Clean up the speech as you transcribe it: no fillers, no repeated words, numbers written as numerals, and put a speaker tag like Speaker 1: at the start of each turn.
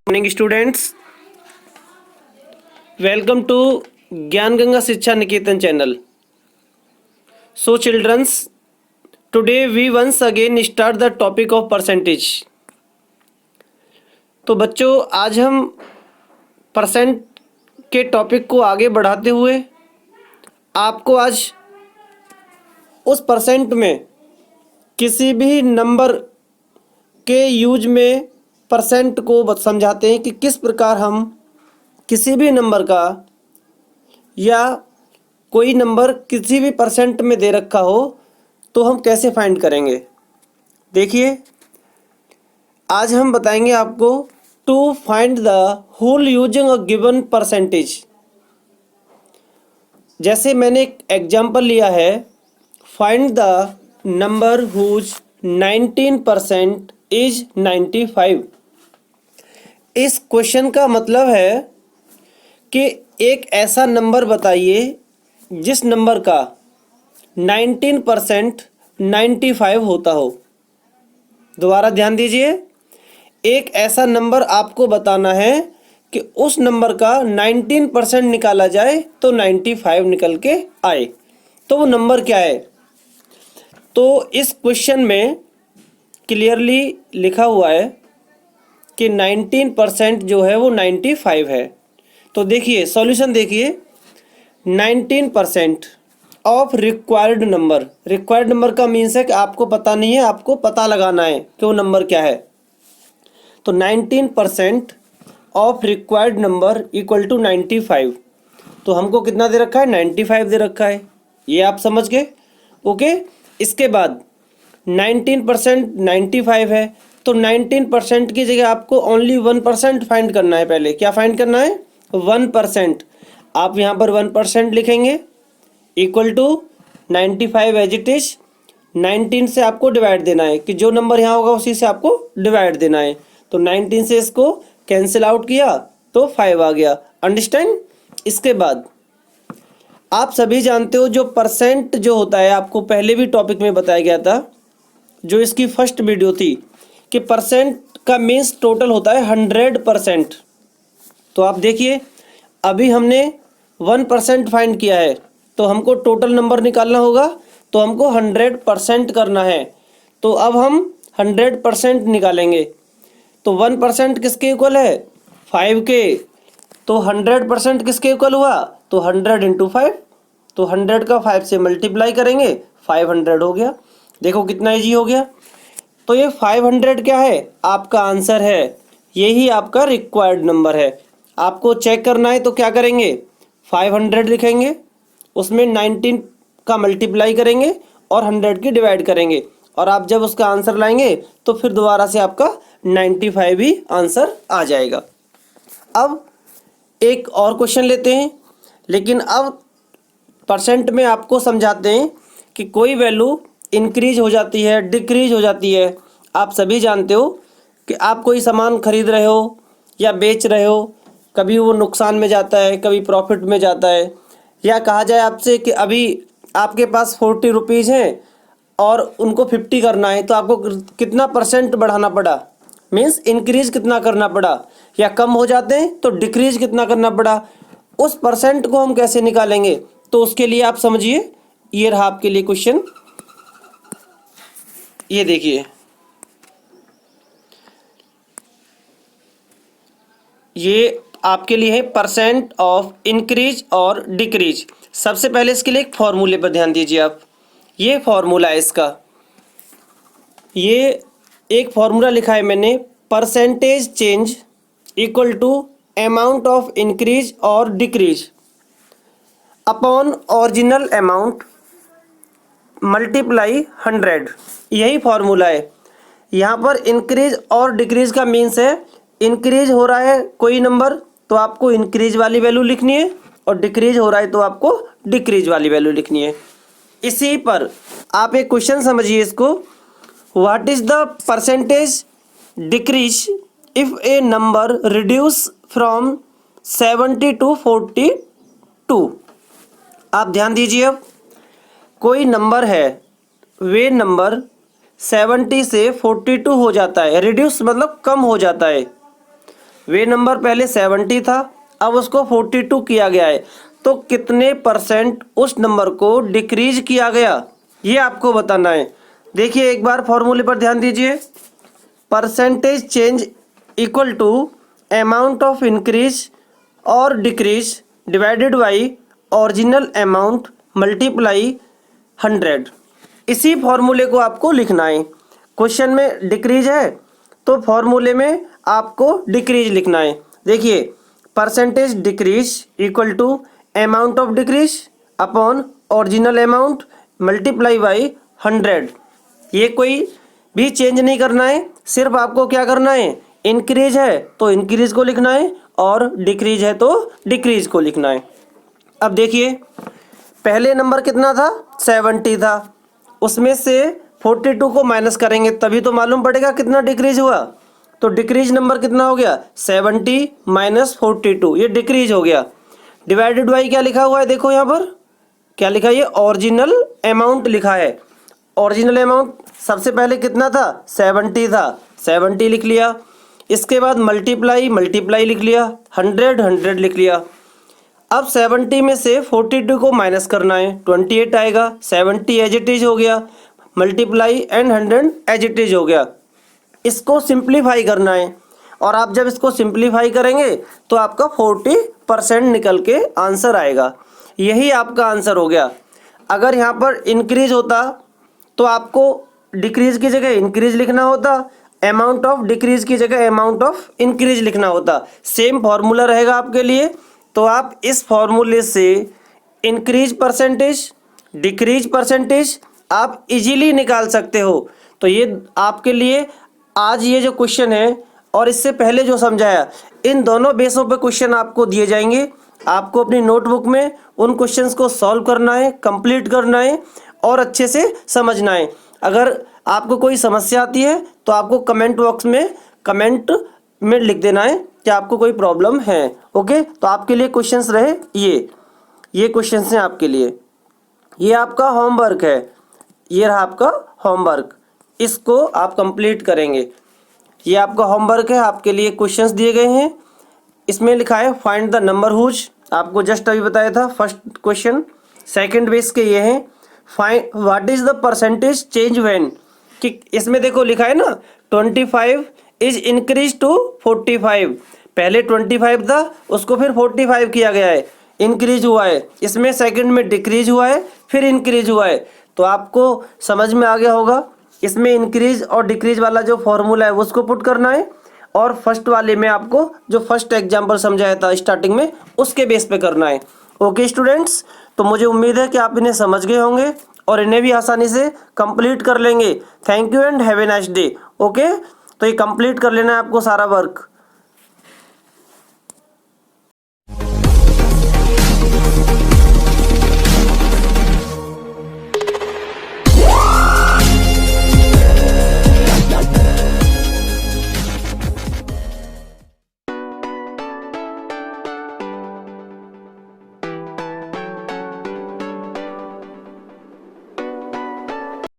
Speaker 1: Morning students, welcome to ज्ञान गंगा शिक्षा निकेतन channel. So childrens, today we once again start the topic of percentage. तो बच्चों, आज हम परसेंट के टॉपिक को आगे बढ़ाते हुए आपको आज उस परसेंट में किसी भी नंबर के यूज में परसेंट को समझाते हैं कि किस प्रकार हम किसी भी नंबर का या कोई नंबर किसी भी परसेंट में दे रखा हो तो हम कैसे फाइंड करेंगे. देखिए, आज हम बताएंगे आपको to find the whole using a given percentage. जैसे मैंने एक एग्जांपल लिया है, find the number whose 19% is 95. इस क्वेश्चन का मतलब है कि एक ऐसा नंबर बताइए जिस नंबर का 19% 95 होता हो. दोबारा ध्यान दीजिए, एक ऐसा नंबर आपको बताना है कि उस नंबर का 19% निकाला जाए तो 95 निकल के आए. तो वो नंबर क्या है? तो इस क्वेश्चन में क्लियरली लिखा हुआ है कि 19% जो है वो 95 है. तो देखिए सॉल्यूशन, देखिए 19% of required number. Required number का मीन्स है कि आपको पता नहीं है, आपको पता लगाना है कि वो नंबर क्या है. तो 19% of required number equal to 95. तो हमको कितना दे रखा है? 95 दे रखा है. ये आप समझ गए. ओके, इसके बाद 19% 95 है तो 19% की जगह आपको ओनली 1% फाइंड करना है. पहले क्या फाइंड करना है? 1%. आप यहाँ पर 1% लिखेंगे equal to 95 as it is. 19 से आपको डिवाइड देना है कि जो नंबर यहाँ होगा उसी से आपको डिवाइड देना है. तो 19 से इसको कैंसिल आउट किया तो 5 आ गया. अंडरस्टैंड. इसके बाद आप सभी जानते हो जो परसेंट जो होता है, आपको पहले भी टॉपिक में बताया गया था, जो इसकी फर्स्ट वीडियो थी, कि परसेंट का मीन्स टोटल होता है 100%. तो आप देखिए, अभी हमने 1% फाइंड किया है तो हमको टोटल नंबर निकालना होगा, तो हमको 100% करना है. तो अब हम 100% निकालेंगे. तो 1% किसके इक्वल है? 5 के. तो 100% किसके इक्वल हुआ? तो 100 इंटू 5. तो 100 का 5 से मल्टीप्लाई करेंगे, 500 हो गया. देखो कितना ईजी हो गया. तो ये 500 क्या है? आपका आंसर है. यही आपका रिक्वायर्ड नंबर है. आपको चेक करना है तो क्या करेंगे? 500 लिखेंगे, उसमें 19 का मल्टीप्लाई करेंगे और 100 की डिवाइड करेंगे, और आप जब उसका आंसर लाएंगे तो फिर दोबारा से आपका 95 ही आंसर आ जाएगा. अब एक और क्वेश्चन लेते हैं, लेकिन अब परसेंट में आपको समझाते हैं कि कोई वैल्यू इंक्रीज हो जाती है, डिक्रीज हो जाती है. आप सभी जानते हो कि आप कोई सामान खरीद रहे हो या बेच रहे हो, कभी वो नुकसान में जाता है, कभी प्रॉफिट में जाता है. या कहा जाए आपसे कि अभी आपके पास 40 रुपीज़ हैं और उनको 50 करना है, तो आपको कितना परसेंट बढ़ाना पड़ा? मीन्स इंक्रीज कितना करना पड़ा. या कम हो जाते हैं तो डिक्रीज कितना करना पड़ा. उस परसेंट को हम कैसे निकालेंगे? तो उसके लिए आप समझिए, ये रहा आपके लिए क्वेश्चन. ये देखिए, ये आपके लिए है परसेंट ऑफ इंक्रीज और डिक्रीज. सबसे पहले इसके लिए एक फॉर्मूले पर ध्यान दीजिए आप. ये फॉर्मूला है इसका. ये एक फॉर्मूला लिखा है मैंने, percentage change equal to amount of increase और decrease upon original amount multiply 100. यही फॉर्मूला है. यहाँ पर इंक्रीज और डिक्रीज का मीन्स है, इंक्रीज हो रहा है कोई नंबर तो आपको इंक्रीज वाली वैल्यू लिखनी है, और डिक्रीज हो रहा है तो आपको डिक्रीज वाली वैल्यू लिखनी है. इसी पर आप एक क्वेश्चन समझिए इसको. What is the percentage decrease if a number reduce from 70 to 42. आप ध्यान दीजिए, अब कोई नंबर है, वे नंबर 70 से 42 हो जाता है. रिड्यूस मतलब कम हो जाता है. वे नंबर पहले 70 था, अब उसको 42 किया गया है, तो कितने परसेंट उस नंबर को डिक्रीज किया गया, ये आपको बताना है। देखिए एक बार फॉर्मूले पर ध्यान दीजिए। Percentage change equal to amount of increase और decrease divided by original amount multiply 100। इसी फॉर्मूले को आपको लिखना है। क्वेश्चन में डिक्रीज है तो फॉर्मूले में आपको डिक्रीज लिखना है। देखिए percentage decrease equal to amount of decrease upon original amount multiply by 100। ये कोई भी चेंज नहीं करना है, सिर्फ आपको क्या करना है, इंक्रीज है तो इंक्रीज को लिखना है और डिक्रीज है तो डिक्रीज को लिखना है। अब देखिए पहले नंबर कितना था, 70 था, उसमें से 42 को माइनस करेंगे तभी तो मालूम पड़ेगा कितना डिक्रीज हुआ। तो डिक्रीज नंबर कितना हो गया, 70 माइनस 42, ये डिक्रीज हो गया। डिवाइडेड बाई क्या लिखा हुआ है, देखो यहाँ पर क्या लिखा है, ये ओरिजिनल अमाउंट लिखा है। ओरिजिनल अमाउंट सबसे पहले कितना था, 70 था, 70 लिख लिया। इसके बाद मल्टीप्लाई मल्टीप्लाई लिख लिया, 100 लिख लिया। अब 70 में से 42 को माइनस करना है, 28 आएगा। 70 एज इट इज हो गया, multiply and 100 as it is हो गया। इसको सिंप्लीफाई करना है और आप जब इसको सिंप्लीफाई करेंगे तो आपका 40% निकल के आंसर आएगा। यही आपका आंसर हो गया। अगर यहाँ पर इंक्रीज होता तो आपको डिक्रीज की जगह इंक्रीज लिखना होता, अमाउंट ऑफ डिक्रीज की जगह अमाउंट ऑफ इंक्रीज लिखना होता। सेम फॉर्मूला रहेगा आपके लिए। तो आप इस फॉर्मूले से इंक्रीज परसेंटेज डिक्रीज परसेंटेज आप इजीली निकाल सकते हो। तो ये आपके लिए आज ये जो क्वेश्चन है और इससे पहले जो समझाया, इन दोनों बेसों पे क्वेश्चन आपको दिए जाएंगे। आपको अपनी नोटबुक में उन क्वेश्चंस को सॉल्व करना है, कंप्लीट करना है और अच्छे से समझना है। अगर आपको कोई समस्या आती है तो आपको कमेंट बॉक्स में कमेंट में लिख देना है कि आपको कोई प्रॉब्लम है। ओके, तो आपके लिए क्वेश्चंस रहे ये क्वेश्चंस हैं आपके लिए। ये आपका होमवर्क है, ये रहा आपका होमवर्क, इसको आप कंप्लीट करेंगे। ये आपका होमवर्क है, आपके लिए क्वेश्चंस दिए गए हैं। इसमें लिखा है फाइंड द नंबर हुज, आपको जस्ट अभी बताया था फर्स्ट क्वेश्चन। सेकंड बेस के ये हैं, find what is the percentage change when, कि इसमें देखो लिखा है ना 25 इज इंक्रीज टू 45। पहले 25 था, उसको फिर 45 किया गया है, इंक्रीज हुआ है। इसमें सेकंड में डिक्रीज हुआ है, फिर इंक्रीज हुआ है। तो आपको समझ में आ गया होगा। इसमें इंक्रीज और डिक्रीज वाला जो फॉर्मूला है उसको पुट करना है और फर्स्ट वाले में आपको जो फर्स्ट एग्जाम्पल समझाया था स्टार्टिंग में उसके बेस पे करना है। ओके स्टूडेंट्स, तो मुझे उम्मीद है कि आप इन्हें समझ गए होंगे और इन्हें भी आसानी से कंप्लीट कर लेंगे। Thank you and have a nice day. Okay, तो ये कंप्लीट कर लेना है आपको सारा वर्क।